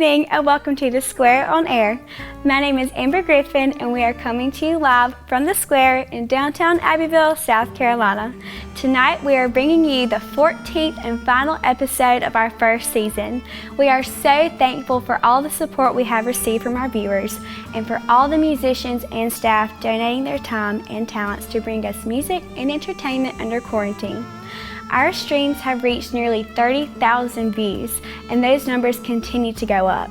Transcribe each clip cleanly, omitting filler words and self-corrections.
evening and welcome to The Square on Air. My name is Amber Griffin and we are coming to you live from The Square in downtown Abbeville, South Carolina. Tonight we are bringing you the 14th and final episode of our first season. We are so thankful for all the support we have received from our viewers and for all the musicians and staff donating their time and talents to bring us music and entertainment under quarantine. Our streams have reached nearly 30,000 views, and those numbers continue to go up.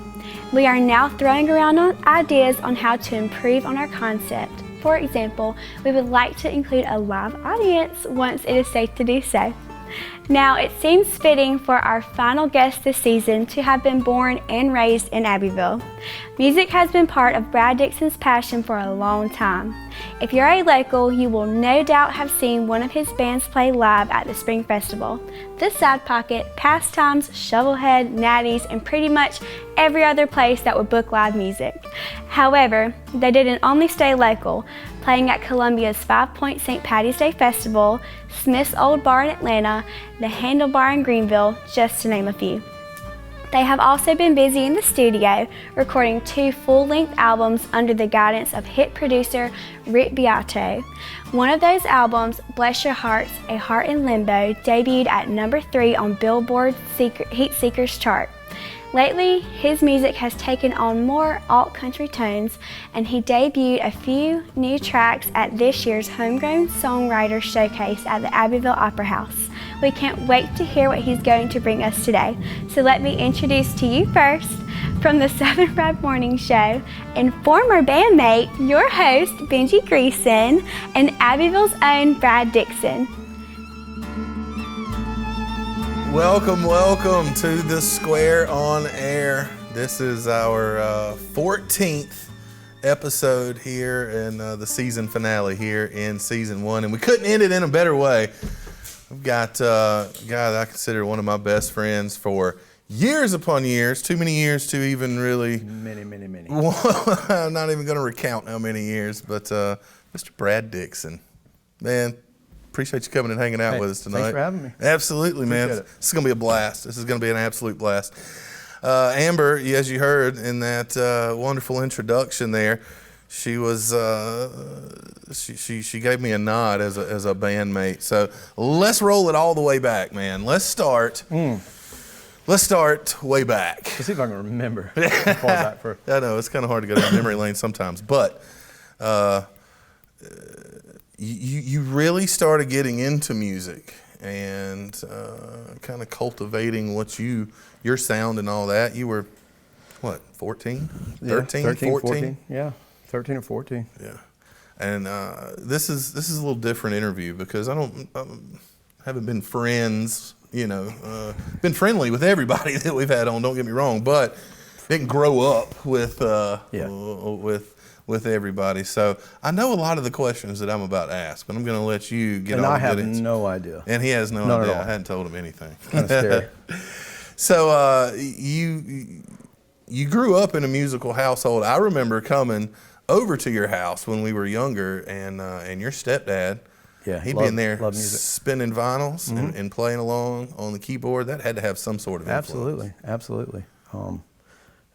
We are now throwing around ideas on how to improve on our concept. For example, we would like to include a live audience once it is safe to do so. Now, it seems fitting for our final guest this season to have been born and raised in Abbeville. Music has been part of Brad Dixon's passion for a long time. If you're a local, you will no doubt have seen one of his bands play live at the Spring Festival. The Side Pocket, Pastimes, Shovelhead, Natty's, and pretty much every other place that would book live music. However, they didn't only stay local, playing at Columbia's 5 Point St. Patty's Day Festival, Smith's Old Bar in Atlanta, the Handlebar in Greenville, just to name a few. They have also been busy in the studio, recording 2 full-length albums under the guidance of hit producer Rick Beato. One of those albums, Bless Your Hearts, A Heart in Limbo, debuted at number 3 on Billboard's Heat Seekers chart. Lately, his music has taken on more alt-country tones, and he debuted a few new tracks at this year's Homegrown Songwriter Showcase at the Abbeville Opera House. We can't wait to hear what he's going to bring us today. So let me introduce to you first, from the Southern Rap Morning Show, and former bandmate, your host, Benji Greeson, and Abbeville's own Brad Dixon. Welcome to The Square on Air. This is our 14th episode here in the season finale here in season 1, and we couldn't end it in a better way. We've got a guy that I consider one of my best friends for years upon years, too many years to even really... Many. I'm not even going to recount how many years, but Mr. Brad Dixon. Man, appreciate you coming and hanging out with us tonight. Thanks for having me. Absolutely, man. This is going to be a blast. This is going to be an absolute blast. Amber, as you heard in that wonderful introduction there, she was she gave me a nod as a bandmate. So let's roll it all the way back, man. Let's start. Let's start way back. Let's see if I can remember. How far back for. I know it's kind of hard to go down memory lane sometimes, but you really started getting into music and kind of cultivating your sound and all that. You were what, 14? 13, 14? Yeah. 13 or 14. Yeah, and this is a little different interview because I haven't been friends, been friendly with everybody that we've had on. Don't get me wrong, but didn't grow up with everybody. So I know a lot of the questions that I'm about to ask, but I'm going to let you get on. And I have no idea. And he has no idea. I hadn't told him anything. Kind of scary. So you grew up in a musical household. I remember coming over to your house when we were younger, and your stepdad, he'd be in there spinning vinyls and playing along on the keyboard. That had to have some sort of influence. Absolutely.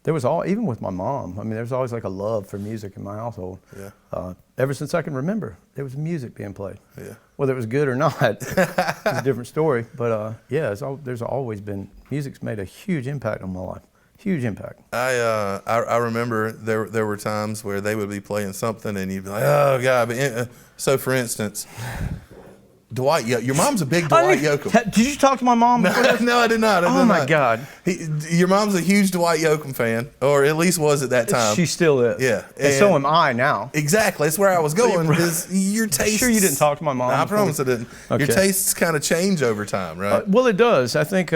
There was even with my mom. I mean, there was always like a love for music in my household. Yeah. Ever since I can remember, there was music being played. Yeah. Whether it was good or not, it's a different story. But there's always been music's made a huge impact on my life. Huge impact. I remember there were times where they would be playing something and you'd be like, oh God. But, so for instance, Dwight Yoakam. Your mom's a big Dwight Yoakam. Did you talk to my mom before this? No, I did not. Oh my God. Your mom's a huge Dwight Yoakam fan, or at least was at that time. She still is. Yeah. And so am I now. Exactly. That's where I was going. Because your taste. Sure you didn't talk to my mom? I promise I didn't. Okay. Your tastes kind of change over time, right? Well, it does. I think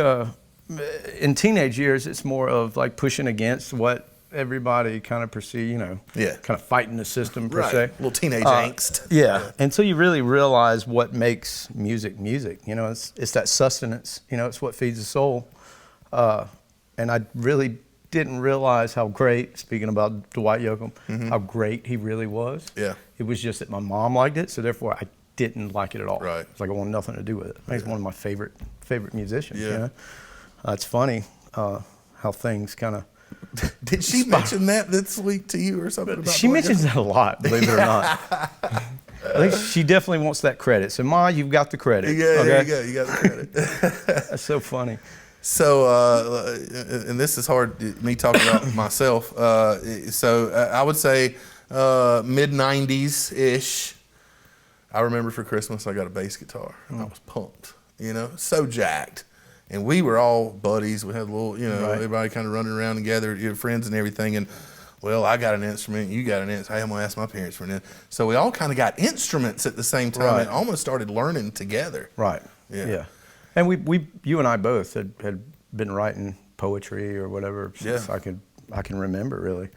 in teenage years, it's more of like pushing against what everybody kind of perceive, kind of fighting the system per se. A little teenage angst. Yeah, until you really realize what makes music. It's that sustenance. It's what feeds the soul. And I really didn't realize how great, speaking about Dwight Yoakam, how great he really was. Yeah. It was just that my mom liked it, so therefore I didn't like it at all. Right. It's like I wanted nothing to do with it. I think it's one of my favorite musicians. Yeah. It's funny how things kind of Did she mention that this week to you or something? About She mentions that a lot, believe it or not. I think she definitely wants that credit. So, Ma, you've got the credit. Yeah, okay? there you go. You got the credit. That's so funny. So, and this is hard, me talking about myself. So I would say mid-90s-ish. I remember for Christmas I got a bass guitar. I was pumped, so jacked. And we were all buddies. We had a little, Right. everybody kind of running around together, friends and everything. And, well, I got an instrument, you got an instrument. Hey, I'm going to ask my parents for an instrument. So we all kind of got instruments at the same time Right. and almost started learning together. Right. Yeah. And you and I both had been writing poetry or whatever since I can remember, really.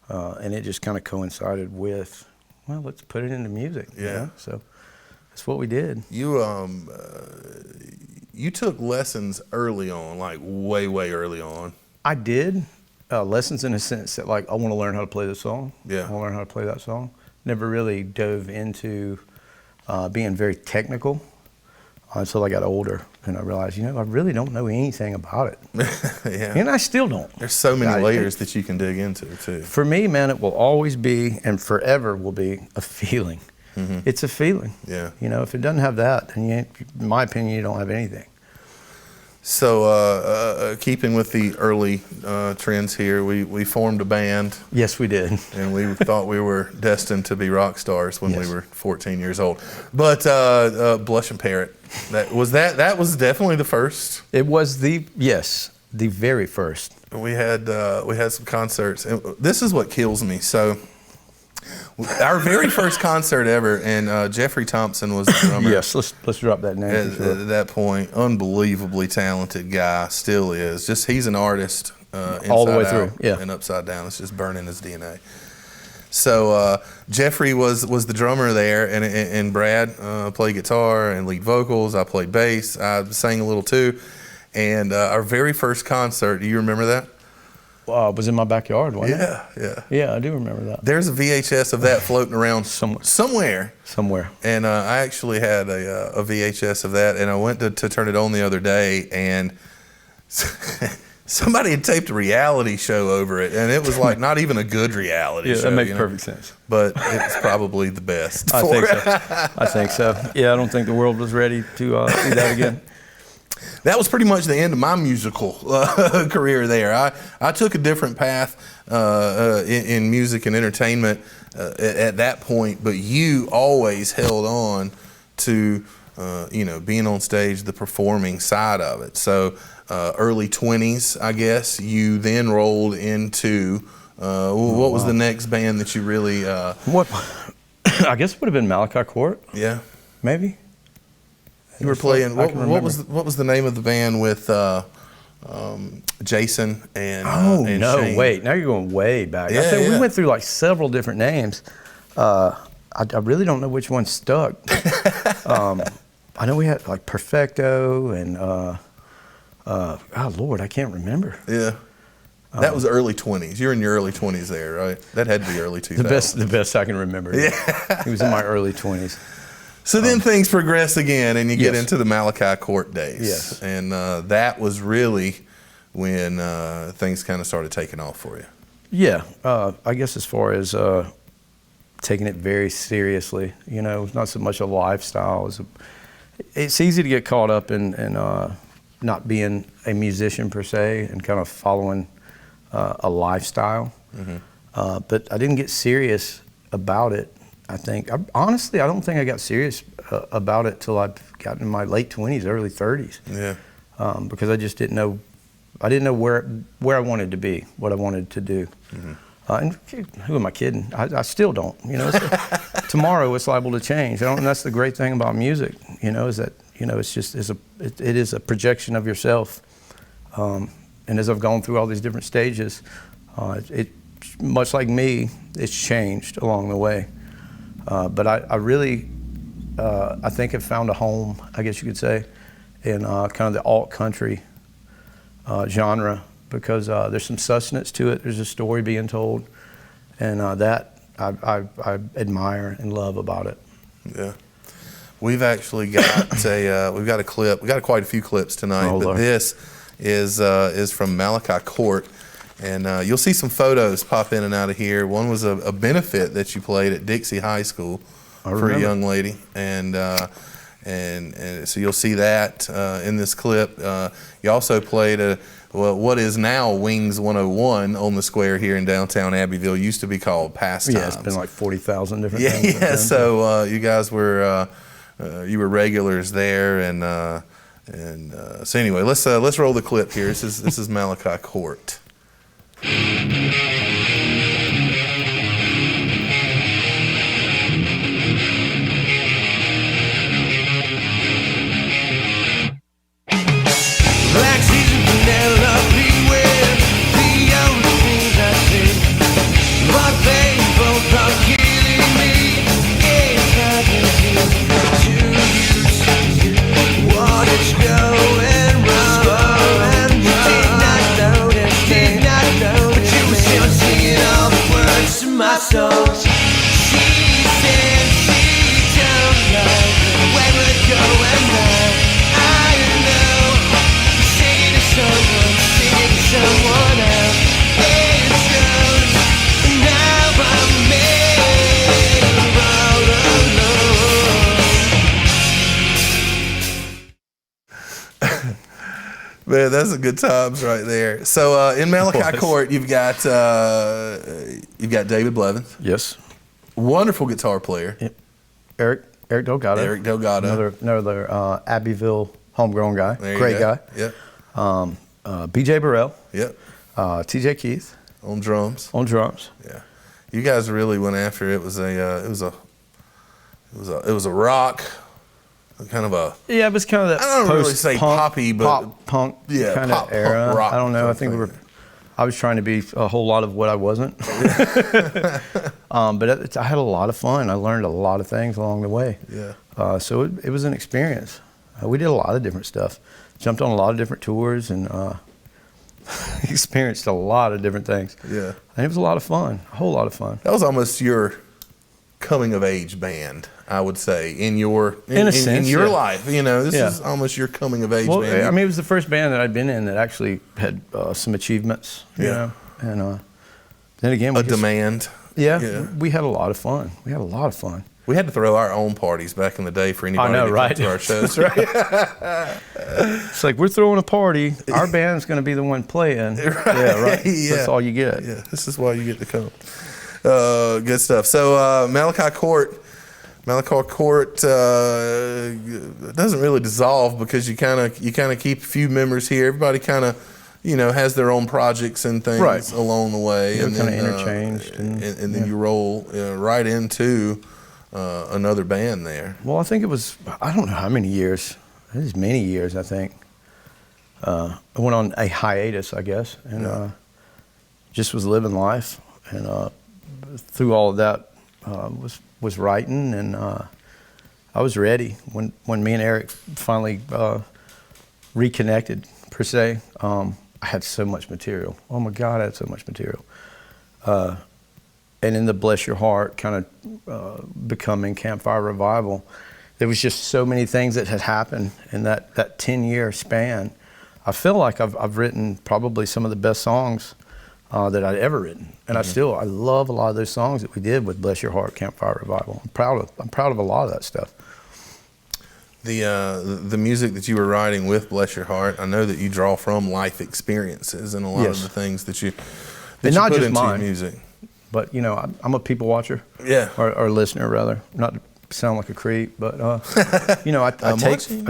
And it just kind of coincided with, well, let's put it into music. Yeah. So that's what we did. You took lessons early on, like way, way early on. I did lessons in a sense that, like, I want to learn how to play this song. Yeah. I want to learn how to play that song. Never really dove into being very technical until I got older, and I realized, I really don't know anything about it. Yeah. And I still don't. There's so many layers that you can dig into, too. For me, man, it will always be, and forever will be, a feeling. Mm-hmm. It's a feeling. Yeah. If it doesn't have that, then in my opinion, you don't have anything. So, keeping with the early trends here, we formed a band. Yes, we did. And we thought we were destined to be rock stars when we were 14 years old. But Blush and Parrot, that was definitely the first. It was the very first. We had some concerts, and this is what kills me. So, our very first concert ever, and Jeffrey Thompson was the drummer. Yes, let's drop that name. At that point, unbelievably talented guy, still is. Just he's an artist, all the way inside out through, and upside down. It's just burning his DNA. So Jeffrey was the drummer there, and Brad played guitar and lead vocals. I played bass. I sang a little too. And our very first concert, do you remember that? It was in my backyard, wasn't it? Yeah. Yeah, I do remember that. There's a VHS of that floating around somewhere. And I actually had a VHS of that, and I went to turn it on the other day, and somebody had taped a reality show over it, and it was like not even a good reality show. Yeah, that makes perfect sense. But it's probably the best. I think so. Yeah, I don't think the world was ready to do that again. That was pretty much the end of my musical career there. I took a different path in music and entertainment at that point, but you always held on to being on stage, the performing side of it. So early 20s, I guess, you then rolled into, what was the next band that you really... What? I guess it would have been Malachi Court. Yeah. Maybe. You were playing. What was the name of the band with Jason and? And no! Shane? Wait, now you're going way back. Yeah, We went through like several different names. I really don't know which one stuck. I know we had like Perfecto and oh Lord, I can't remember. Yeah, that was early 20s. You're in your early 20s there, right? That had to be early 2000s. The best I can remember. Yeah, it was in my early 20s. So then things progress again, and you get into the Malachi Court days. Yes. And that was really when things kind of started taking off for you. Yeah, I guess as far as taking it very seriously, it's not so much a lifestyle. It's easy to get caught up in not being a musician per se and kind of following a lifestyle. Mm-hmm. But I didn't get serious about it. I think, honestly, I don't think I got serious about it till I got in my late 20s, early 30s. Yeah. Because I just didn't know where I wanted to be, what I wanted to do. Mm-hmm. And who am I kidding? I still don't. Tomorrow it's liable to change. And that's the great thing about music. Is that it is a projection of yourself. And as I've gone through all these different stages, it much like me, it's changed along the way. But I really, I think I've found a home, I guess you could say, in kind of the alt country genre, because there's some sustenance to it. There's a story being told, and that I admire and love about it. Yeah, we've actually got we've got a clip. We got quite a few clips tonight, but Lord. this is from Malachi Court. And you'll see some photos pop in and out of here. One was a benefit that you played at Dixie High School for a young lady, and so you'll see that in this clip. You also played what is now Wings 101 on the square here in downtown Abbeville. Used to be called Pastimes. Yeah, it's been like 40,000 different things. Yeah. So you guys were regulars there, and so anyway, let's roll the clip here. This is Malachi Court. Black season Penelope with the only things I see. But they both are killing me. It's nothing to use what is going wrong. Did not notice me, but you were still singing all the words to my songs. She said she don't know where we're going now. I know. Singing to someone else. It shows. Now I'm made all alone. Man, that's a good times right there. So in Malachi Court, you've got David Blevins. Yes. Wonderful guitar player. Yep. Eric Delgado. Eric Delgado. Another Abbeville homegrown guy. There you Great go. guy. Yep. BJ Burrell. Yep. TJ Keith On drums. on drums. Yeah. You guys really went after it. It was a rock, kind of a. Yeah, it was kind of that I don't really say post-punk, poppy, but pop punk yeah, kind pop, of era. punk rock I don't know. I kind think of we were. thing. I was trying to be a whole lot of what I wasn't. But I had a lot of fun. I learned a lot of things along the way. Yeah. So it was an experience. We did a lot of different stuff. Jumped on a lot of different tours and experienced a lot of different things. Yeah. And it was a lot of fun. A whole lot of fun. That was almost your coming of age band, I would say, in your In a sense, your yeah. life. You know, this Yeah. is almost your coming of age Well, band. I mean, it was the first band that I'd been in that actually had some achievements. You Yeah. know? And then again, a demand. Yeah, we had a lot of fun. We had a lot of fun. We had to throw our own parties back in the day for anybody know, to right? come to our shows, right? It's like, we're throwing a party. Our band's going to be the one playing. Yeah, right. Yeah. That's all you get. Yeah, this is why you get to come. Good stuff. So Malachi Court doesn't really dissolve because you kind of keep a few members here. Everybody kind of has their own projects and things Right. along the way, Yeah, and kinda then interchanged and then yeah. you roll right into another band there. Well, I think it was, I don't know how many years. It was many years, I think. I went on a hiatus, I guess, and just was living life. And through all of that, was writing, and I was ready when me and Eric finally reconnected, per se. I had so much material. Oh my God, I had so much material. And in the Bless Your Heart kind of becoming Campfire Revival, there was just so many things that had happened in that 10-year span. I feel like I've written probably some of the best songs that I'd ever written, and I love a lot of those songs that we did with Bless Your Heart, Campfire Revival. I'm proud of a lot of that stuff. The music that you were writing with Bless Your Heart, I know that you draw from life experiences and a lot of the things that you not put just into mine. music. But I'm a people watcher. Yeah. Or listener rather. Not to sound like a creep, but I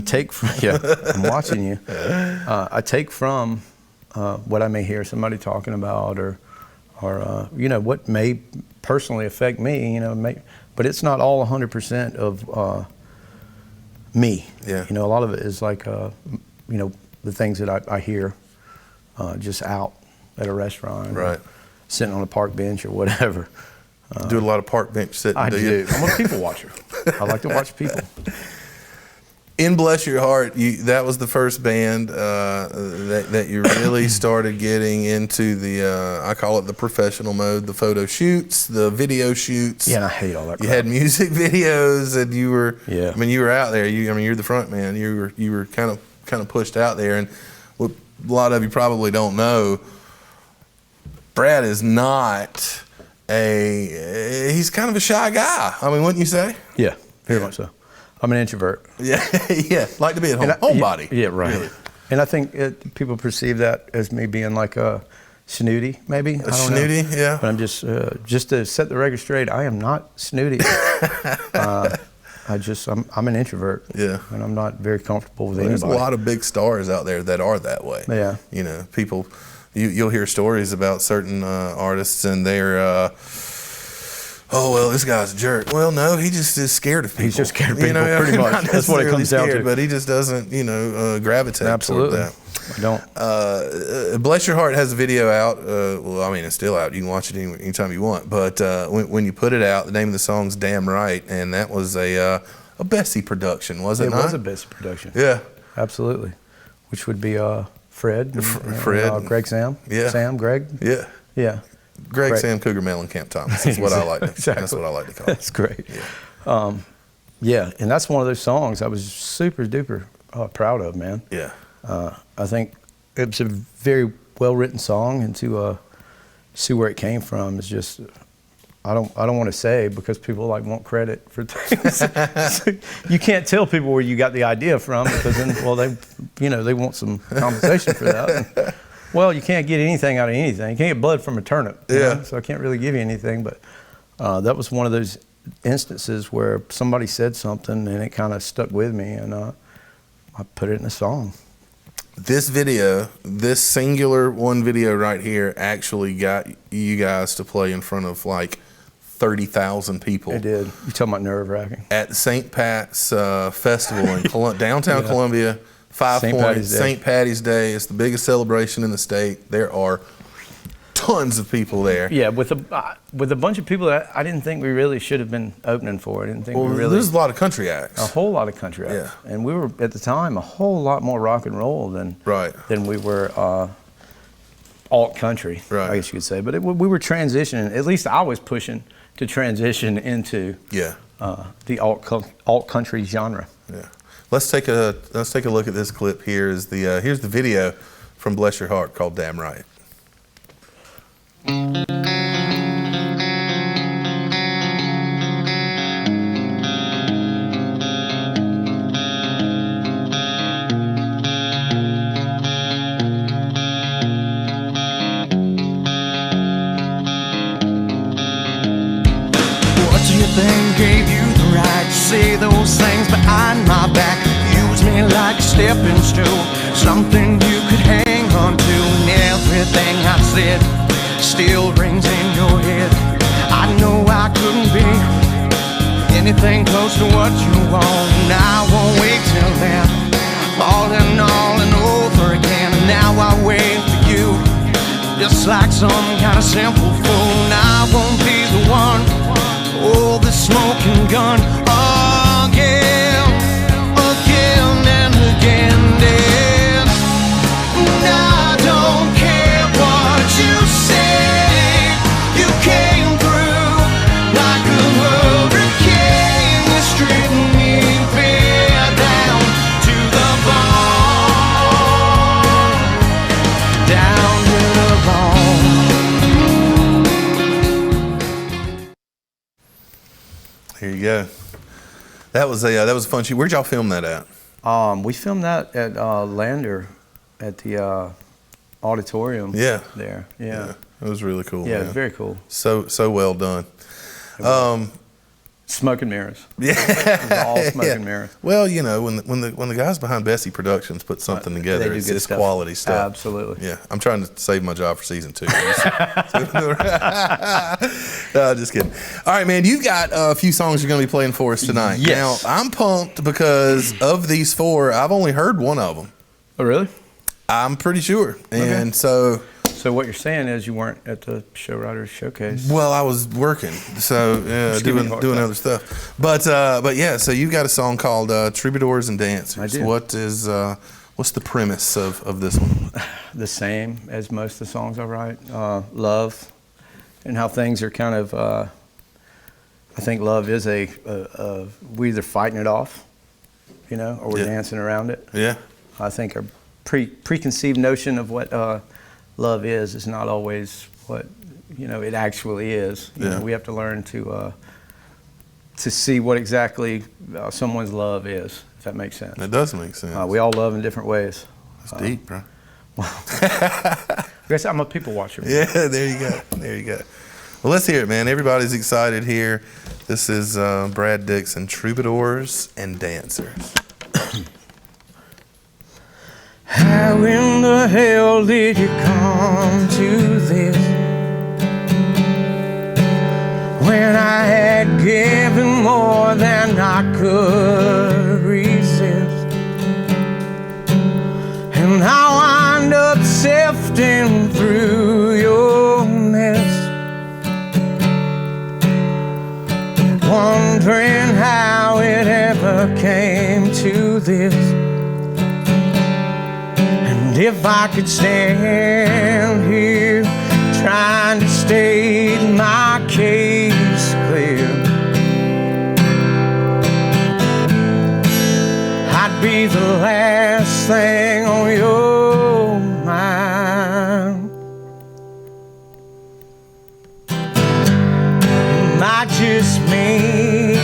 take from I'm watching you. I take from what I may hear somebody talking about, or what may personally affect me. But it's not all 100% of me. Yeah. A lot of it is like the things that I hear just out at a restaurant. Right. Sitting on a park bench or whatever. Do a lot of park bench sitting. I do. do. I'm a people watcher. I like to watch people. In Bless Your Heart, that was the first band that you really started getting into the, I call it the professional mode, the photo shoots, the video shoots. Yeah, and I hate all that You crap. had music videos, and you were, Yeah. I mean, you were out there. You're the front man. You were kind of pushed out there, and what a lot of you probably don't know, Brad is not he's kind of a shy guy. I mean, wouldn't you say? Yeah, very much so. I'm an introvert. Yeah, yeah. Like to be at home. Homebody. Yeah, right. Really. And I think people perceive that as me being like a snooty, maybe. I don't Snooty, know. yeah. But I'm just to set the record straight, I am not snooty. I'm an introvert. Yeah. And I'm not very comfortable with There's anybody. a lot of big stars out there that are that way. Yeah. You know, people, you'll hear stories about certain artists and they're, oh, well, this guy's a jerk. Well, no, he just is scared of people. He's just scared of people, You know, pretty not much. That's what it comes down scared, to. But he just doesn't, gravitate Absolutely. toward that. I don't. Bless Your Heart has a video out. Well, I mean, it's still out. You can watch it anytime you want. But when you put it out, the name of the song's Damn Right. And that was a Bessie production, was it not? It was a Bessie production. Yeah. Absolutely. Which would be Fred. Fred. Greg, Sam. Yeah. Sam, Greg. Yeah. Yeah. Greg, Great. Sam, Cougar, Mellencamp, Thomas. That's what I like to, Exactly. That's what I like to call it. That's great. Yeah, and that's one of those songs I was super duper proud of, man. Yeah. I think it was a very well written song, and to see where it came from is just I don't want to say, because people want credit for things. So you can't tell people where you got the idea from, because then they want some compensation for that. Well, you can't get anything out of anything. You can't get blood from a turnip. Yeah. So I can't really give you anything. But that was one of those instances where somebody said something and it kind of stuck with me, and I put it in a song. This video, this singular one video right here, actually got you guys to play in front of 30,000 people. It did. You talking about nerve-wracking? At the St. Pat's Festival in downtown Columbia. 5 St. Points, Patty's Day. St. Patty's Day. It's the biggest celebration in the state. There are tons of people there. Yeah, with a bunch of people that I didn't think we really should have been opening for. I didn't think we really. There's a lot of country acts. A whole lot of country acts. Yeah. And we were, at the time, a whole lot more rock and roll than we were alt country, Right. I guess you could say. But we were transitioning, at least I was pushing to transition into the alt country genre. Yeah. Let's take a look at this clip. Here's the video from Bless Your Heart called Damn Right. What do you think gave you the right to say those things behind my back? Use me like a stepping stool, something you could hang on to, and everything I said still rings in your head. I know I couldn't be anything close to what you want, and I won't wait till then. All and over again, and now I wait for you, just like some kind of simple fool. And I won't be the one, oh, the smoking gun, again and again. And I don't care what you say, you came through like a hurricane. You stripped me bare down to the bone, down to the bone. Here you go. That was a fun shoot. Where'd y'all film that at? We filmed that at Lander, at the auditorium. Yeah. There. Yeah. It was really cool. Yeah, man. very cool. So well done. Smoke and mirrors. Yeah. It was all smoke and mirrors. Well, when the guys behind Bessie Productions put something together, They do good it's stuff. quality stuff. Absolutely. Yeah, I'm trying to save my job for season 2. No, just kidding. All right, man, you've got a few songs you're going to be playing for us tonight. Yes. Now, I'm pumped because of these 4, I've only heard one of them. Oh, really? I'm pretty sure. And so what you're saying is you weren't at the Show Riders Showcase. Well, I was working, so Give me a hard doing time. other stuff. But yeah, so you've got a song called Troubadours and Dancers. I do. What's the premise of this one? The same as most of the songs I write. Love, and how things are kind of. I think love is we're either fighting it off, or we're Yeah. dancing around it. Yeah. I think our preconceived notion of what love is not always what, you know, it actually is. You know, we have to learn to see what exactly someone's love is, if that makes sense. It does make sense. We all love in different ways. It's deep, bro. I guess I'm a people watcher. Man. Yeah, there you go. There you go. Well, let's hear it, man. Everybody's excited here. This is Brad Dixon, Troubadours and Dancers. How in the hell did you come to this? When I had given more than I could resist, and I wind up sifting through your mess, wondering how it ever came to this. And if I could stand here trying to state my case clear, I'd be the last thing on your mind. Might just mean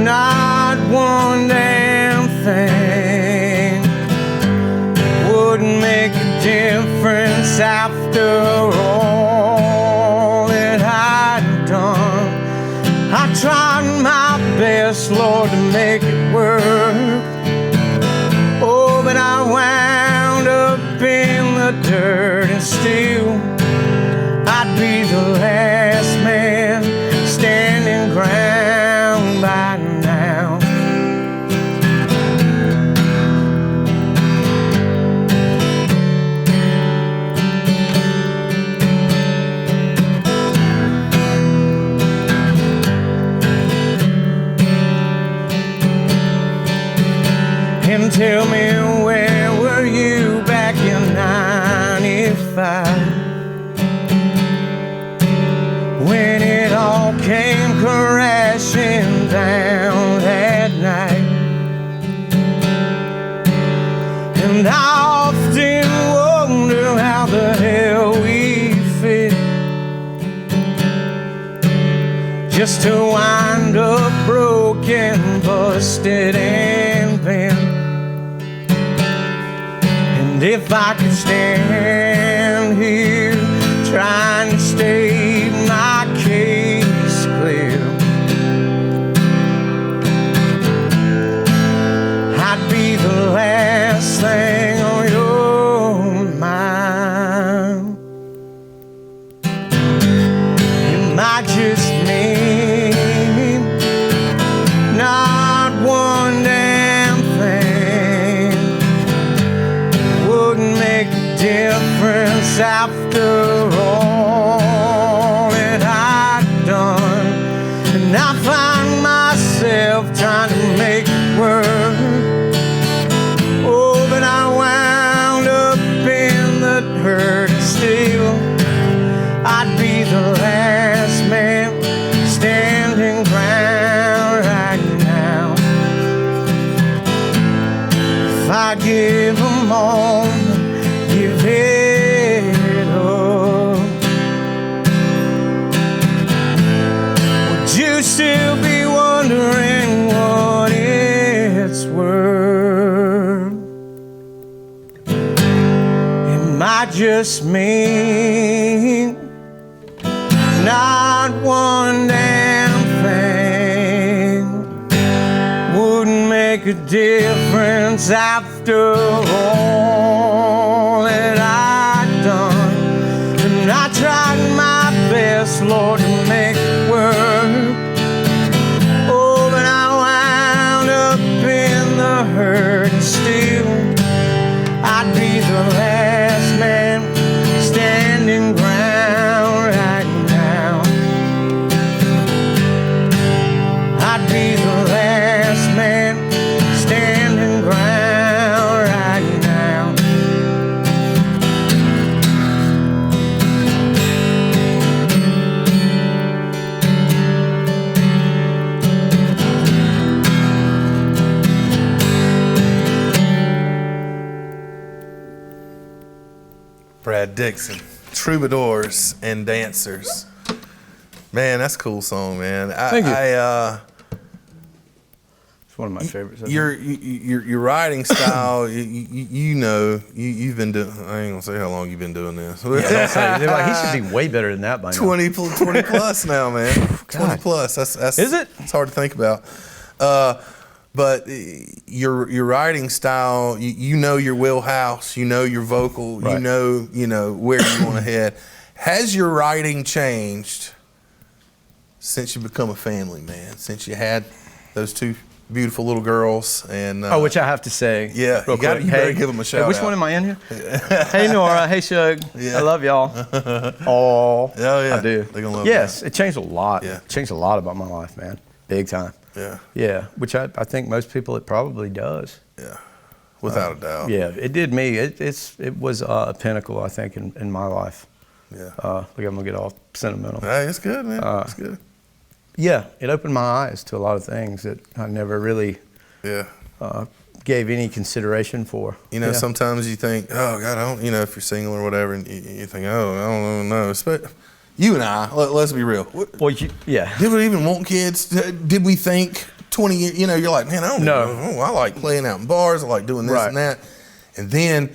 not one damn thing. Wouldn't make a difference after all that I'd done. I tried my best, Lord, to make it work. Oh, but I wound up in the dirt, and still I'd be the last man standing ground by now. And tell me, where were you back in '95? When it all came crashing down that night? And I often wonder how the hell we fit, just to wind up broken, busted, and bent. And if I could stand here trying to state my case clear, I'd be the last thing on your mind. It might just mean not one damn thing. Wouldn't make a difference after all that I'd done. And I find myself trying to make it work. Oh, but I wound up in the dirt, and still I'd be the last man standing ground right now. If I give them all, give it up, would you still be wondering what it's worth? It might just mean not one damn thing. Wouldn't make a difference after all that I'd done. And I tried my best, Lord, to make it work. Oh, but I wound up in the hurt, and still I'd be the last man standing ground right now. I'd be the last man standing ground right now. Brad Dixon, Troubadours and Dancers. Man, that's a cool song, man. Thank you. It's one of my favorites. Your writing style, you've been doing. I ain't gonna say how long you've been doing this. Yeah, don't say. They're like, he should be way better than that by now. 20 plus now, man. 20 plus. That's Is it? It's hard to think about. But your writing style, you know your wheelhouse, you know your vocal, Right. you know where you want to head. Has your writing changed since you become a family man? Since you had those two beautiful little girls and which I have to say. Yeah, real quick. you better give them a shout which out. one am I in here? Hey Nora, hey Shug. Yeah. I love y'all. Oh yeah, I do. they're gonna love yes, that. it changed a lot. Yeah. It changed a lot about my life, man. Big time. Yeah, Yeah, which I think most people it probably does. yeah, without a doubt. Yeah, it did me. It was a pinnacle, I think, in my life. Yeah. Look, I'm gonna get all sentimental. Hey, it's good, man. It's good. Yeah, it opened my eyes to a lot of things that I never really Yeah. gave any consideration for. You know, Yeah. sometimes you think, oh God, I don't. You know, if you're single or whatever, and you think, oh, I don't know. But you and I, let's be real. Well, yeah. Did we even want kids? Did we think 20 years? You know, you're like, man, I don't No. know. I like playing out in bars. I like doing this Right. and that. And then,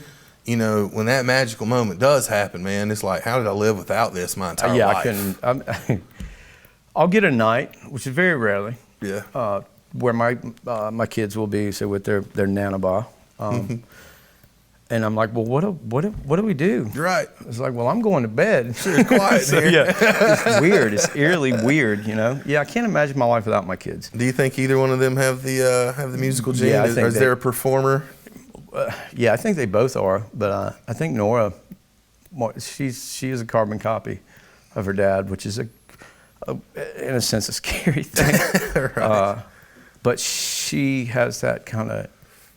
you know, when that magical moment does happen, man, it's like, how did I live without this my entire Yeah, life? I couldn't. I'll get a night, which is very rarely, Yeah. where my kids will be with their nana and I'm like, well, what do we do? You're right. It's like, well, I'm going to bed. Sure, it's quiet So, here. yeah, it's weird. It's eerily weird, you know. Yeah, I can't imagine my life without my kids. Do you think either one of them have the musical gene? Yeah, I Is think there a performer? Yeah, I think they both are, but I think Nora, she is a carbon copy of her dad, which is in a sense a scary thing. Right. But she has that kind of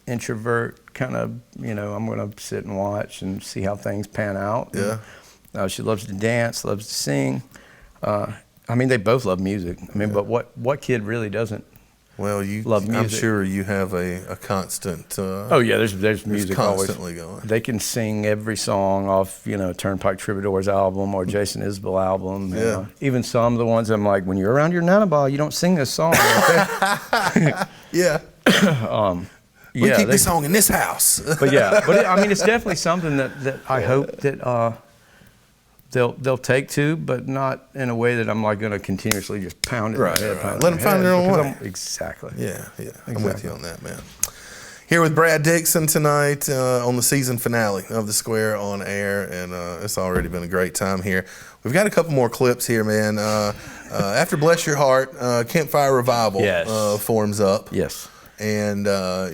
introvert kind of, you know, I'm going to sit and watch and see how things pan out. Yeah. And, she loves to dance, loves to sing. I mean, they both love music. I mean, but what kid really doesn't? Well, love I'm music. sure you have a constant. Oh yeah, there's music constantly always going. They can sing every song off, you know, Turnpike Troubadours album or Jason Isbell album. Yeah. Even some of the ones I'm like, when you're around your nana, you don't sing this song. Okay? Yeah. We Yeah, keep this song in this house. but I mean, it's definitely something that I hope that they'll take to, but not in a way that I'm like going to continuously just pound it. Right, in my head, right. pound it Let in them my find head, their own because way. Exactly. Yeah. I'm with you on that, man. Here with Brad Dixon tonight on the season finale of The Square on air, and it's already been a great time here. We've got a couple more clips here, man. After Bless Your Heart, Campfire Revival forms up. Yes. And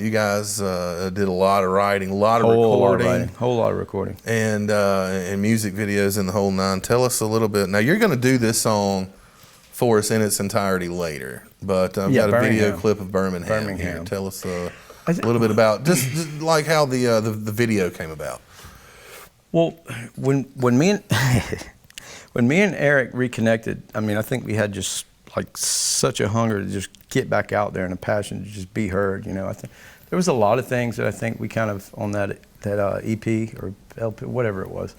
you guys did a lot of writing, a lot of Whole lot of recording. and music videos in the whole nine. Tell us a little bit. Now, you're going to do this song for us in its entirety later, but I've got a video clip of Birmingham here. Tell us a little bit about just like how the video came about. Well, when me and when me and Eric reconnected, I mean, I think we had just like such a hunger to just get back out there and a passion to just be heard. You know, I think there was a lot of things that I think we kind of on that EP or LP, whatever it was,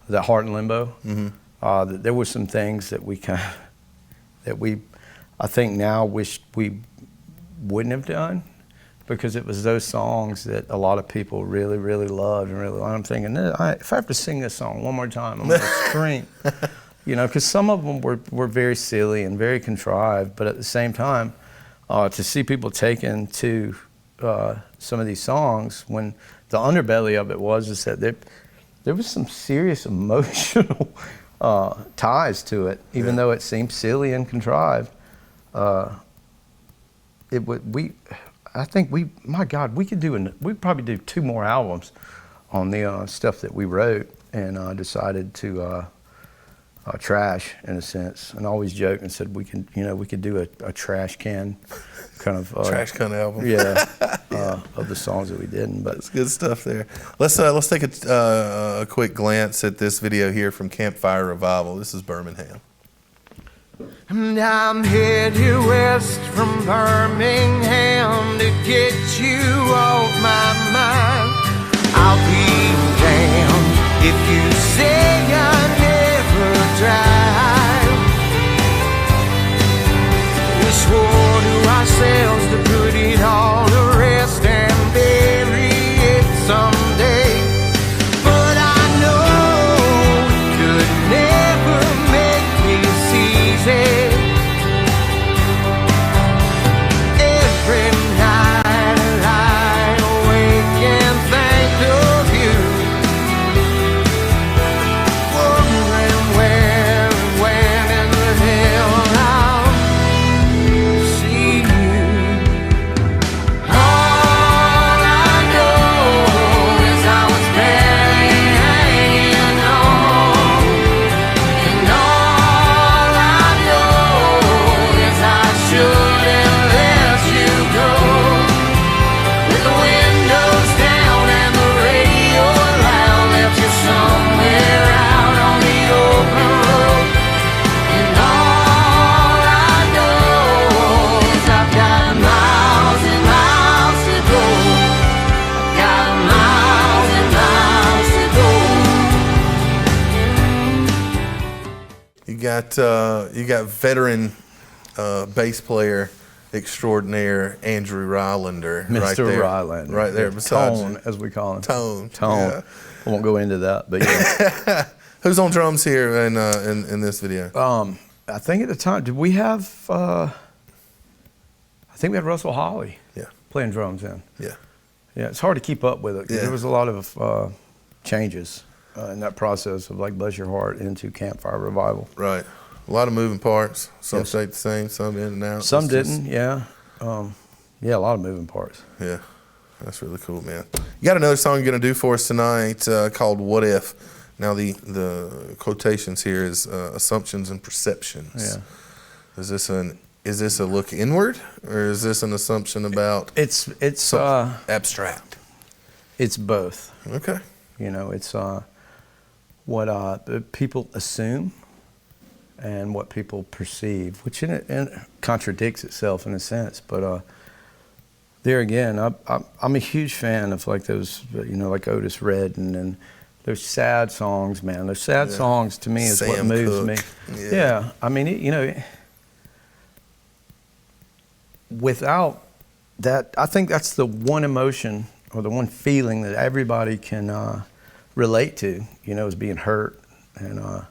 that Heart in Limbo. That there were some things that we kind of I think now wish we wouldn't have done, because it was those songs that a lot of people really, really loved and really. I'm thinking, if I have to sing this song one more time, I'm gonna scream. You know, because some of them were very silly and very contrived, but at the same time, to see people taken to some of these songs, when the underbelly of it was that there was some serious emotional ties to it, even though it seemed silly and contrived. I think we'd probably do 2 more albums on the stuff that we wrote and decided to trash in a sense, and always joked and said we could do a trash can kind of Trash can album. of the songs that we did. But That's good stuff there. Let's take a quick glance at this video here from Campfire Revival. This is Birmingham. And I'm headed west from Birmingham to get you off my mind. I'll be damned if you got veteran bass player extraordinaire Andrew Rylander, Mr. right there, Rylander, right there beside Tone, you. as we call him. Tone. Yeah. I won't go into that, but yeah. Who's on drums here in this video? I think at the time, did we have? I think we had Russell Holly. Yeah. Playing drums in. Yeah. Yeah, it's hard to keep up with it. 'Cause Yeah. There was a lot of changes in that process of like Bless Your Heart into Campfire Revival. Right. A lot of moving parts. Some Yes. stayed the same, some in and out. Some It's just- didn't, yeah. Yeah, a lot of moving parts. Yeah. That's really cool, man. You got another song you're going to do for us tonight called What If. Now, the quotations here is assumptions and perceptions. Yeah. Is this a look inward, or is this an assumption about It's abstract? it's both. Okay. You know, it's what people assume and what people perceive, which in it contradicts itself in a sense. But there again, I'm a huge fan of like those, like Otis Redding and those sad songs, man. Those sad songs to me is what Sam moves Cooke. me. Yeah. I mean, without that, I think that's the one emotion or the one feeling that everybody can relate to, is being hurt and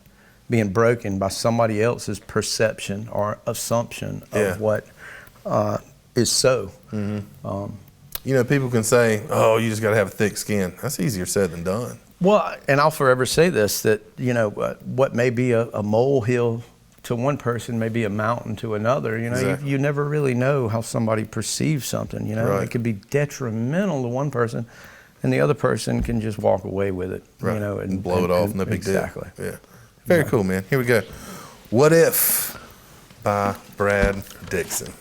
being broken by somebody else's perception or assumption of what is so. Mm-hmm. People can say, oh, you just got to have a thick skin. That's easier said than done. Well, and I'll forever say this, that, what may be a molehill to one person may be a mountain to another. Exactly. You never really know how somebody perceives something. Right. It could be detrimental to one person, and the other person can just walk away with it. Right. And blow it off, no big deal. Exactly. Yeah. Very cool, man. Here we go. What If by Brad Dixon.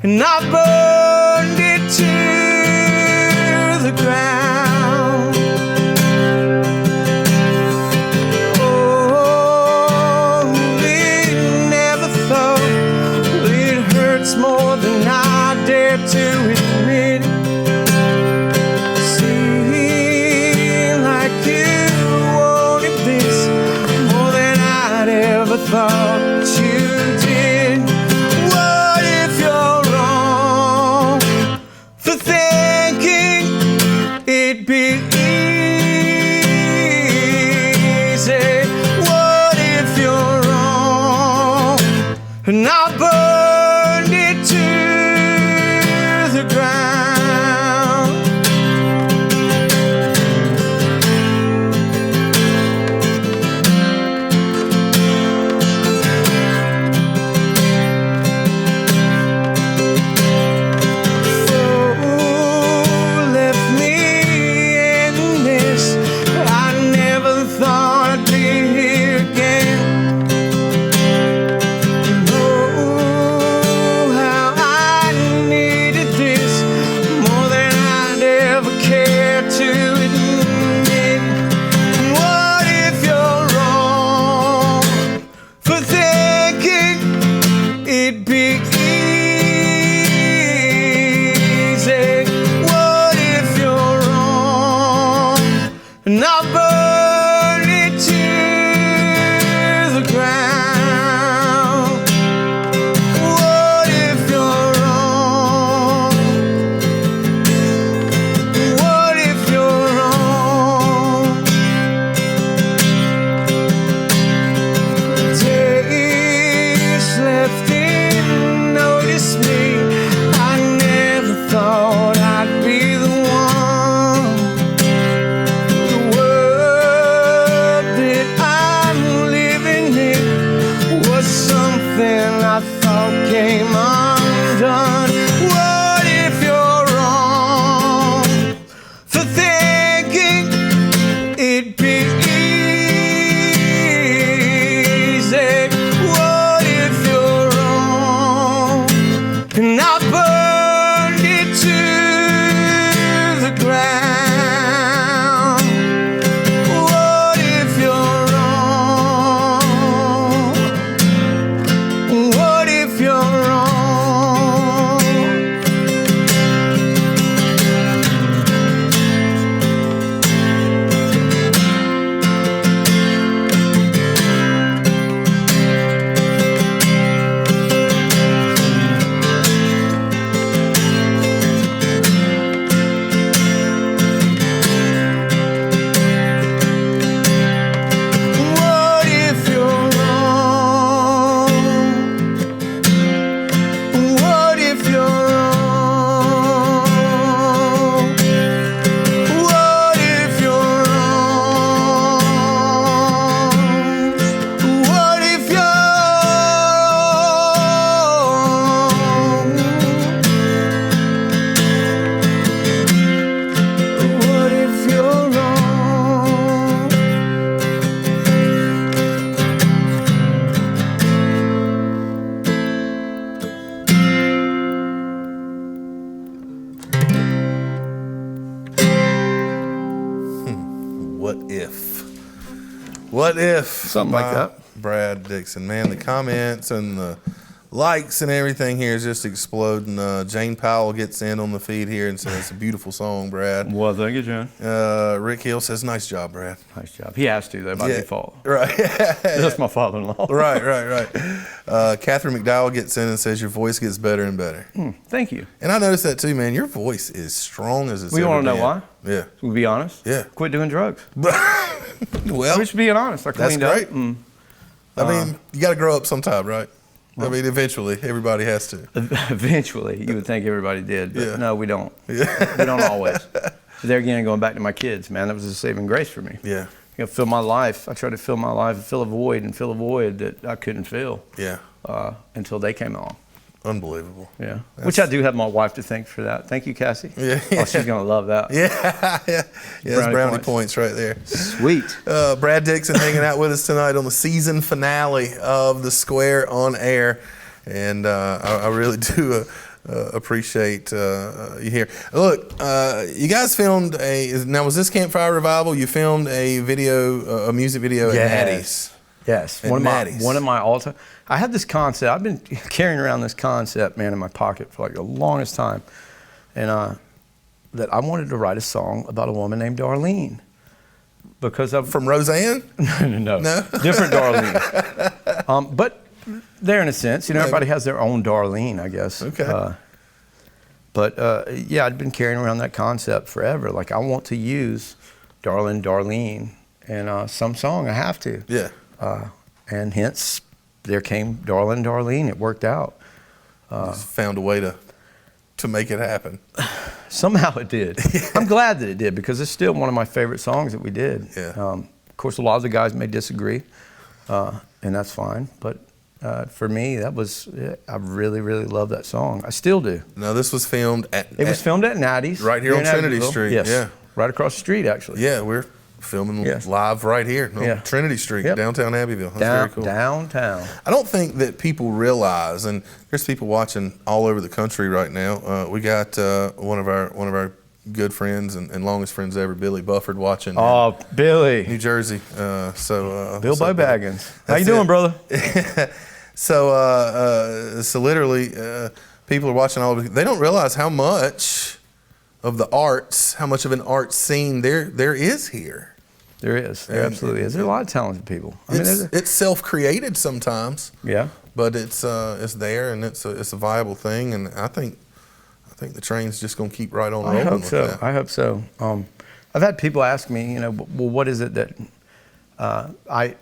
And I burned it to the ground. Oh, it never thought it hurts more than I dare to admit. Seemed like you wanted this more than I'd ever thought you did. What if you're wrong for thinking it'd be easy? What if you're wrong and I burned it to the ground? Oh, left me in What If? What If? Something like that. Brad Dixon. Man, the comments and the likes and everything here is just exploding. Jane Powell gets in on the feed here and says, it's a beautiful song, Brad. Well, thank you, Jen. Rick Hill says, nice job, Brad. Nice job. He has to, though, by default. Right. That's my father-in-law. Right. Catherine McDowell gets in and says, your voice gets better and better. Thank you. And I noticed that too, man. Your voice is strong as it's ever been. We want to know why? Yeah. We'll be honest. Yeah. Quit doing drugs. Well, I'm just being honest. I that's cleaned great. up. I mean, you got to grow up sometime, right? I mean, eventually, everybody has to. Eventually, you would think everybody did, but no, we don't. Yeah. We don't always. There again, going back to my kids, man, that was a saving grace for me. Yeah. You know, fill my life. I tried to fill my life, fill a void that I couldn't fill. Yeah. Until they came along. Unbelievable. Yeah. Which I do have my wife to thank for that. Thank you, Cassie. Yeah. Oh, she's gonna love that. Yeah. That's brownie points right there. Sweet. Brad Dixon hanging out with us tonight on the season finale of The Square on Air. And I really do appreciate you here. Look, you guys filmed now was this Campfire Revival? You filmed a music video at Natty's. Yes. At One Natty's. of my all-time. I had this concept. I've been carrying around this concept, man, in my pocket for like the longest time. And that I wanted to write a song about a woman named Darlene. Because I'm From Roseanne? No. Different Darlene. But there in a sense, you know, everybody has their own Darlene, I guess. Okay. Yeah, I'd been carrying around that concept forever. Like, I want to use Darlene in some song. I have to. Yeah. And hence, there came Darlene. It worked out. Just found a way to make it happen. Somehow it did. I'm glad that it did because it's still one of my favorite songs that we did. Yeah. Of course, a lot of the guys may disagree, and that's fine. But for me, I really, really love that song. I still do. No, this was filmed at... It was filmed at Natty's. Right here on in Trinity Abbeville. Street. Yes. Yeah. Right across the street, actually. Yeah, we're filming live right here on Trinity Street, downtown Abbeville. That's very cool. Downtown. I don't think that people realize, and there's people watching all over the country right now. We got one of our good friends and longest friends ever, Billy Bufford, watching. Oh, Billy. New Jersey. Bill Bilbo Baggins. How you doing, brother? So literally, people are watching all over. They don't realize how much of the arts, how much of an art scene there is here. There is. There absolutely is. There are a lot of talented people. It's self-created sometimes. Yeah. But it's there and it's a viable thing, and I think the train's just going to keep right on rolling. I hope so. I've had people ask me, you know, well, what is it that I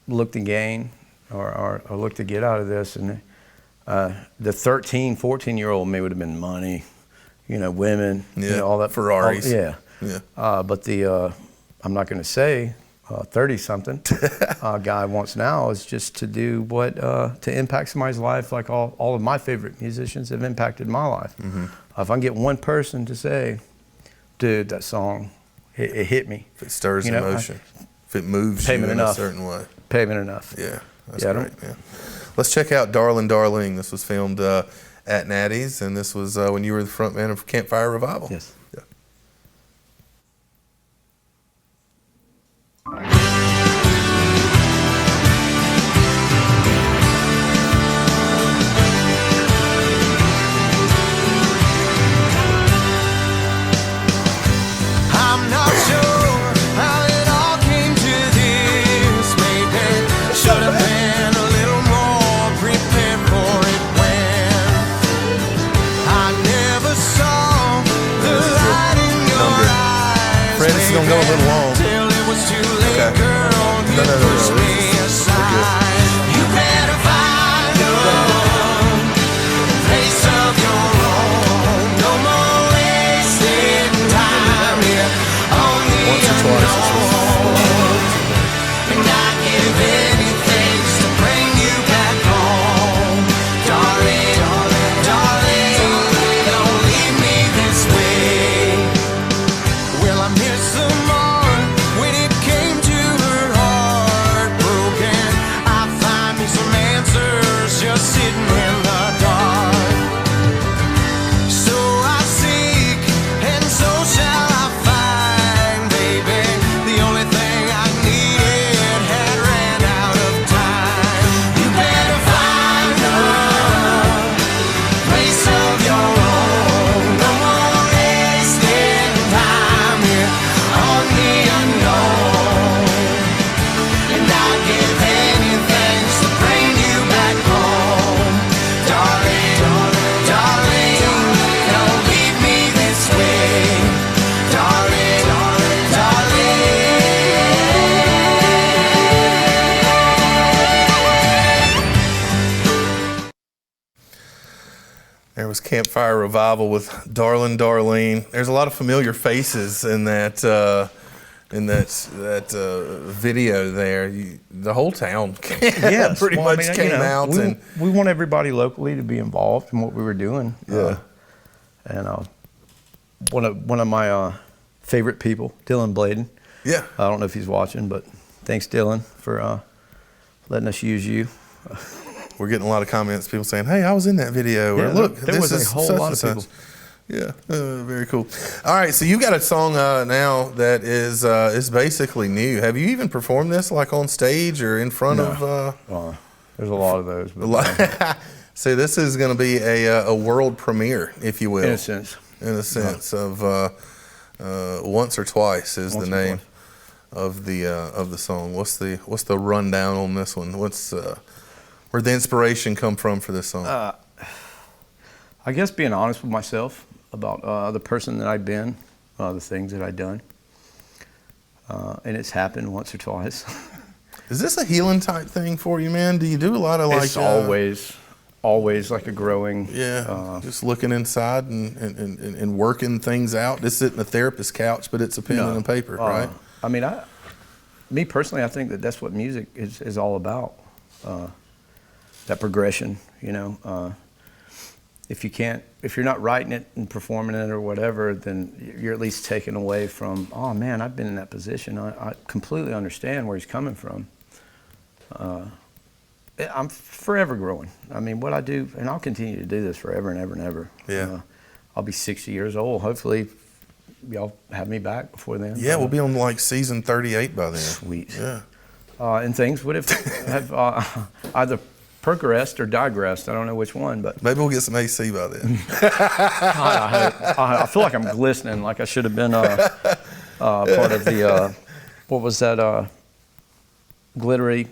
look to gain or look to get out of this? And the 13, 14-year-old me would have been money, you know, women, you know, all that. Ferraris. Yeah. But I'm not going to say 30-something guy wants now is just to do what to impact somebody's life like all of my favorite musicians have impacted my life. Mm-hmm. If I can get one person to say, dude, that song, it hit me. If it stirs You know, emotion, if it moves you in a certain way. Pavement enough. Yeah, that's great, man. Let's check out Darling. This was filmed at Natty's, and this was when you were the front man of Campfire Revival. Yes. Yeah. I'm not sure how it all came to this. Maybe should have been a little more prepared for it when I never saw the light in your eyes. Fred, this is gonna go a little long. Till it was too late, girl. You No. pushed me aside. You better find a place of your own. No more wasting time here on the Once or twice. unknown. And I'd give anything just to bring you back home, darling. Don't leave me this way. Well, I miss some more when it came to her heart broken. I find me some answers just sitting in the dark. So I seek and so shall I find, baby. The Campfire Revival with Darlin' Darlene. There's a lot of familiar faces in that video there. The whole town pretty much came out. We want everybody locally to be involved in what we were doing. Yeah. And one of my favorite people, Dylan Bladen. Yeah. I don't know if he's watching, but thanks, Dylan, for letting us use you. We're getting a lot of comments, people saying, "Hey, I was in that video." Yeah, or look, there this was is a whole such lot and of such. people. Yeah, very cool. All right, so you got a song now that is basically new. Have you even performed this like on stage or in front of? There's a lot of those. But So this is going to be a world premiere, if you will. in a sense. In a sense of Once or Twice is Once the or name Twice. of the song. What's the rundown on this one? Where'd the inspiration come from for this song? I guess being honest with myself about the person that I've been, the things that I've done. And it's happened once or twice. Is this a healing type thing for you, man? Do you do a lot of like? It's always like a growing. Just looking inside and working things out. This isn't a therapist's couch, but it's a pen and a paper, right? I mean, me personally, I think that's what music is all about. That progression, you know. If you're not writing it and performing it or whatever, then you're at least taken away from, oh man, I've been in that position. I completely understand where he's coming from. I'm forever growing. I mean, what I do, and I'll continue to do this forever and ever and ever. Yeah. I'll be 60 years old. Hopefully, y'all have me back before then. Yeah, we'll be on like season 38 by then. Sweet. Yeah. And things would have either progressed or digressed. I don't know which one, but Maybe we'll get some AC by then. I feel like I'm glistening, like I should have been part of the what was that? Glitterly.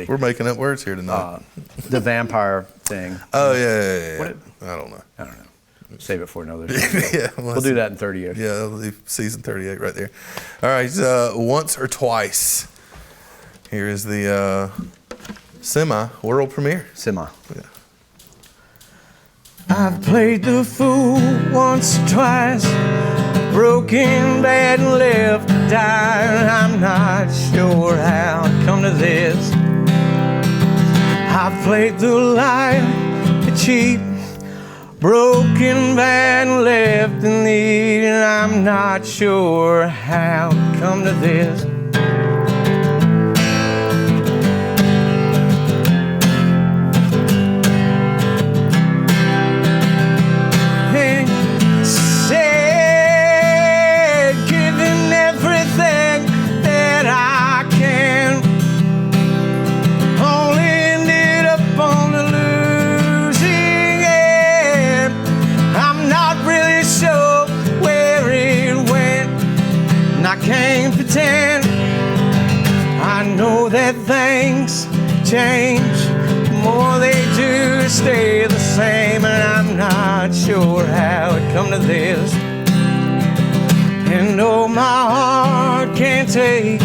We're making up words here tonight. The vampire thing. Oh yeah. What I don't know. Save it for another. Yeah, We'll do that in 30 years. Yeah, that'll be season 38 right there. All right, Once or Twice. Here is the semi-world premiere. Semi. Yeah. I've played the fool once or twice, broken, bad, and left to die. I'm not sure how it come to this. I've played the lie, the cheat, broken, bad, and left in need. And I'm not sure how it come to this. I know that things change, the more they do stay the same, and I'm not sure how it come to this. And oh, my heart can't take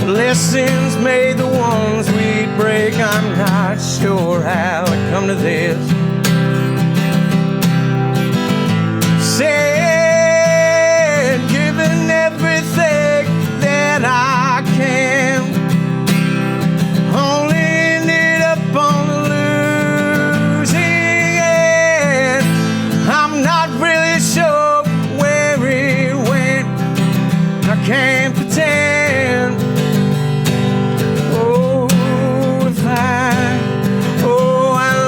the lessons made, the ones we'd break. I'm not sure how it come to this. Said, given everything that I can, only ended up on the losing end. I'm not really sure where it went. I can't pretend. Oh, if I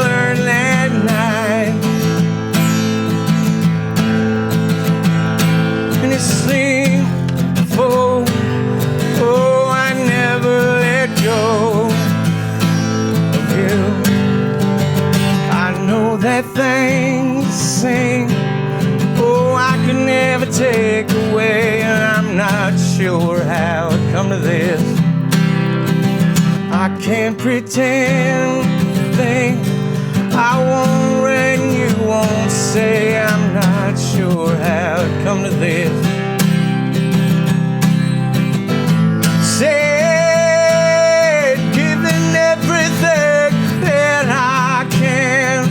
learned that night, and it seemed for I never let go of you. I know that things sing, oh, I could never take away, and I'm not sure how it come to this. I can't pretend thing I won't read and you won't say. I'm not sure how it come to this. Said, given everything that I can,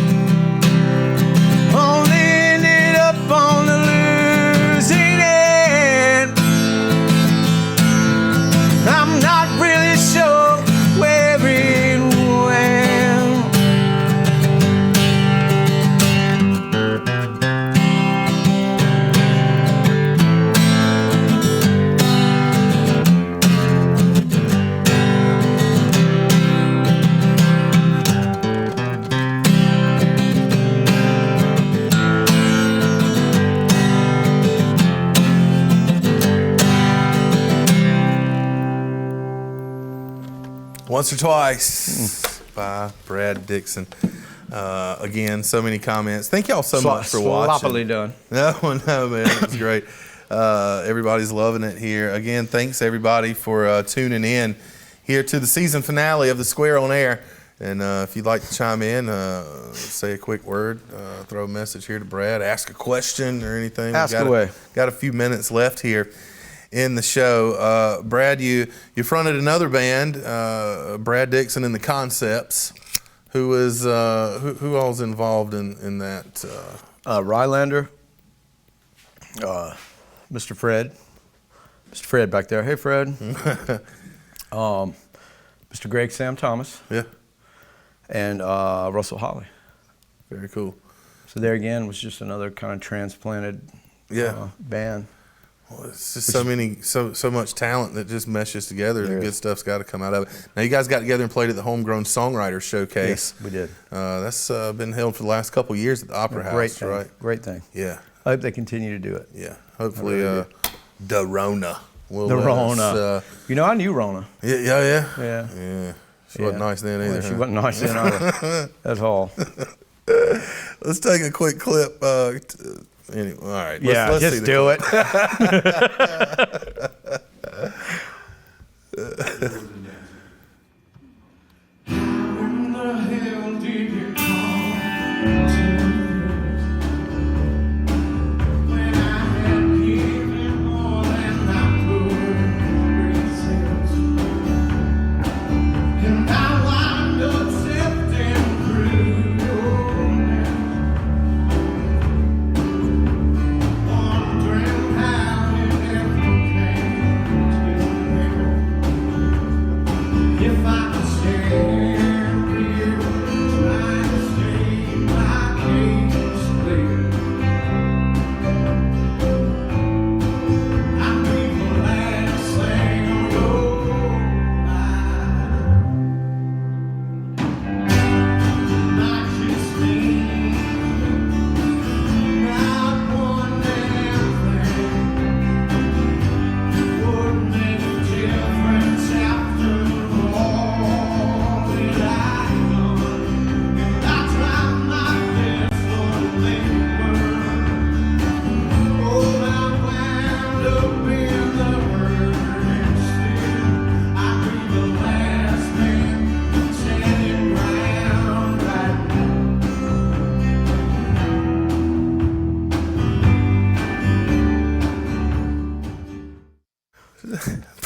Once or Twice by Brad Dixon. Again, so many comments. Thank y'all so much for watching. Sloppily done. No, man, it was great. Everybody's loving it here. Again, thanks everybody for tuning in here to the season finale of The Square on Air. And if you'd like to chime in, say a quick word, throw a message here to Brad, ask a question or anything. Ask away. Got a few minutes left here in the show. Brad, you fronted another band, Brad Dixon and the Concepts. Who all's involved in that? Rylander, Mr. Fred back there. Hey, Fred. Mr. Greg Sam Thomas. Yeah. And Russell Holly. Very cool. So there again was just another kind of transplanted band. Well, it's just so much talent that just meshes together. The good stuff's got to come out of it. Now, you guys got together and played at the Homegrown Songwriter Showcase. Yes, we did. That's been held for the last couple of years at the Opera House, right? Great thing. Yeah. I hope they continue to do it. Yeah. Hopefully, the Rona will The let Rona. us, I knew Rona. Yeah. Yeah. She wasn't nice then either. Well, she wasn't nice then either. That's all. Let's take a quick clip. Anyway, all right. Let's just do it.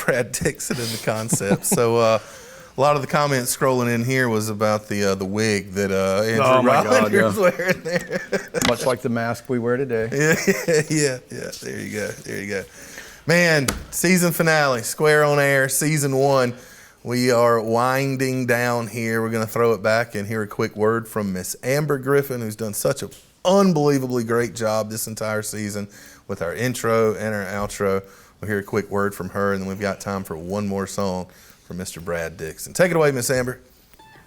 Brad Dixon and the Concepts. So a lot of the comments scrolling in here was about the wig that Andrew Rylander's wearing there. Much like the mask we wear today. Yeah. There you go. Man, season finale, Square on Air, season 1. We are winding down here. We're going to throw it back and hear a quick word from Miss Amber Griffin, who's done such an unbelievably great job this entire season with our intro and our outro. We'll hear a quick word from her, and then we've got time for one more song from Mr. Brad Dixon. Take it away, Miss Amber.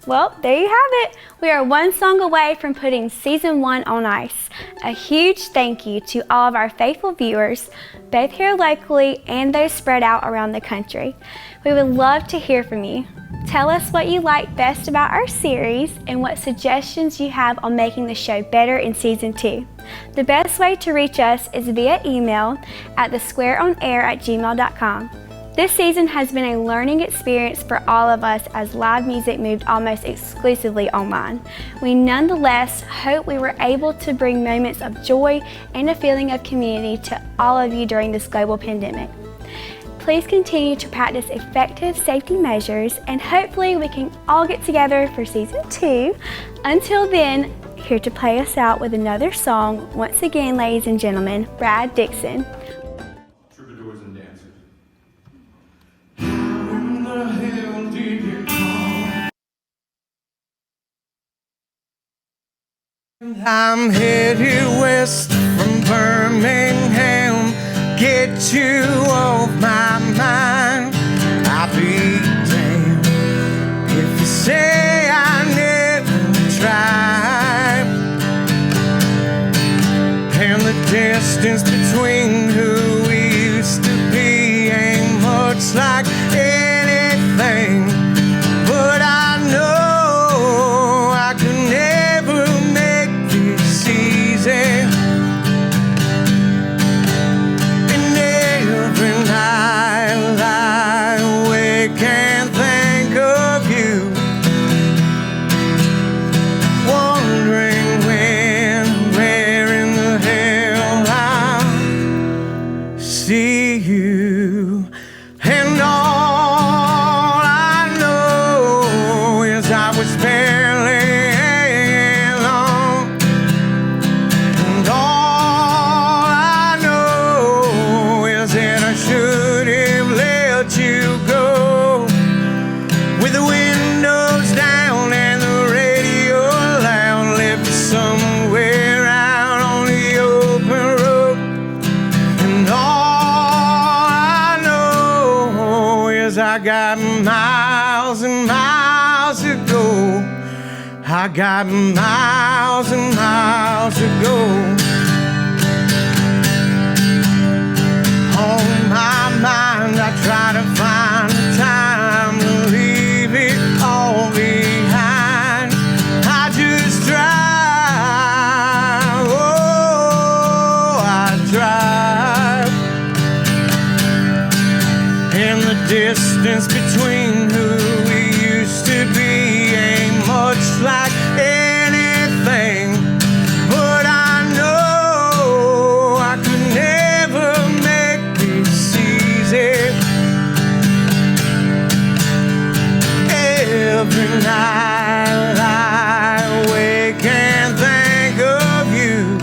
Well, there you have it. We are one song away from putting season 1 on ice. A huge thank you to all of our faithful viewers, both here locally and those spread out around the country. We would love to hear from you. Tell us what you like best about our series and what suggestions you have on making the show better in season 2. The best way to reach us is via email at thesquareonair@gmail.com. This season has been a learning experience for all of us as live music moved almost exclusively online. We nonetheless hope we were able to bring moments of joy and a feeling of community to all of you during this global pandemic. Please continue to practice effective safety measures, and hopefully we can all get together for season 2. Until then, here to play us out with another song, once again, ladies and gentlemen, Brad Dixon. Troubadours and dancers. When the hell did you come? I'm headed west from Birmingham. Get you off my mind. I'll be damned if you say I never tried. And the distance between who we used to be ain't much like anything, but I got miles and miles to go. I got miles and miles to go. On my mind, I try to find the time to leave it all behind. I just drive, oh, I drive. And the distance between who we used to be ain't much like anything. But I know I could never make this easy. Every night I wake and think of you,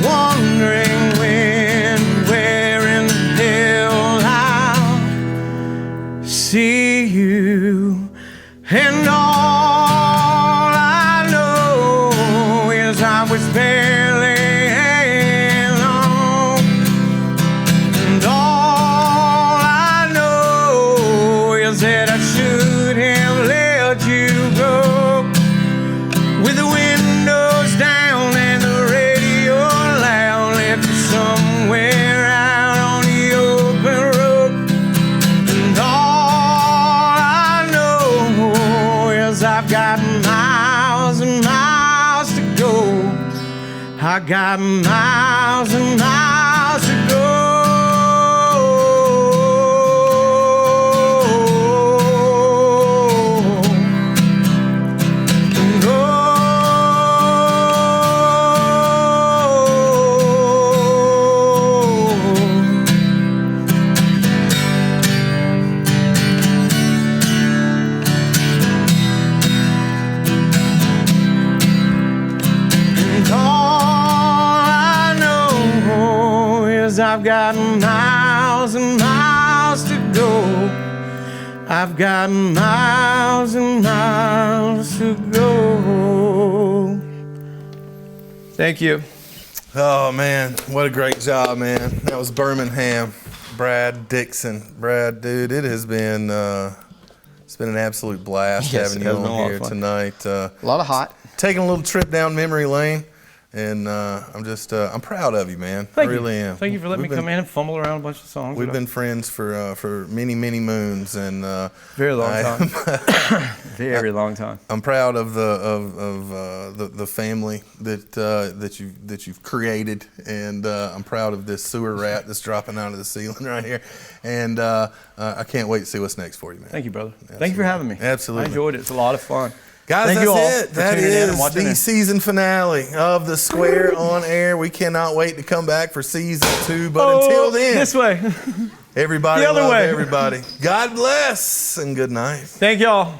wondering when, where in the hell I'll see you. And all I know is I was barely hanging on. And all I know is that I should have let you go. With the windows down and the radio loud, left you somewhere out on the open road. And all I know is I've got miles and miles to go. I got miles and miles to go. And all I know is I've got miles and miles to go. I've got miles and miles to go. Thank you. Oh man, what a great job, man. That was Birmingham, Brad Dixon. Brad, dude, it has been it's been an absolute blast Yes, having it you has been a lot on of here fun. tonight. A lot of hot. Taking a little trip down memory lane, and I'm proud of you, man. Thank I you. really am. Thank you for letting me come in and fumble around a bunch of songs. We've been friends for many moons, and very long I- time. Very long time. I'm proud of the family that you've created, and I'm proud of this sewer rat that's dropping out of the ceiling right here, and I can't wait to see what's next for you, man. Thank you, brother. Thank you for having me. Absolutely. I enjoyed it. It's a lot of fun. Guys, Thank that's you all it. for That tuning in and is watching the this. season finale of The Square on air. We cannot wait to come back for season 2, but until then, This way. everybody The other love way. everybody. God bless and good night. Thank y'all.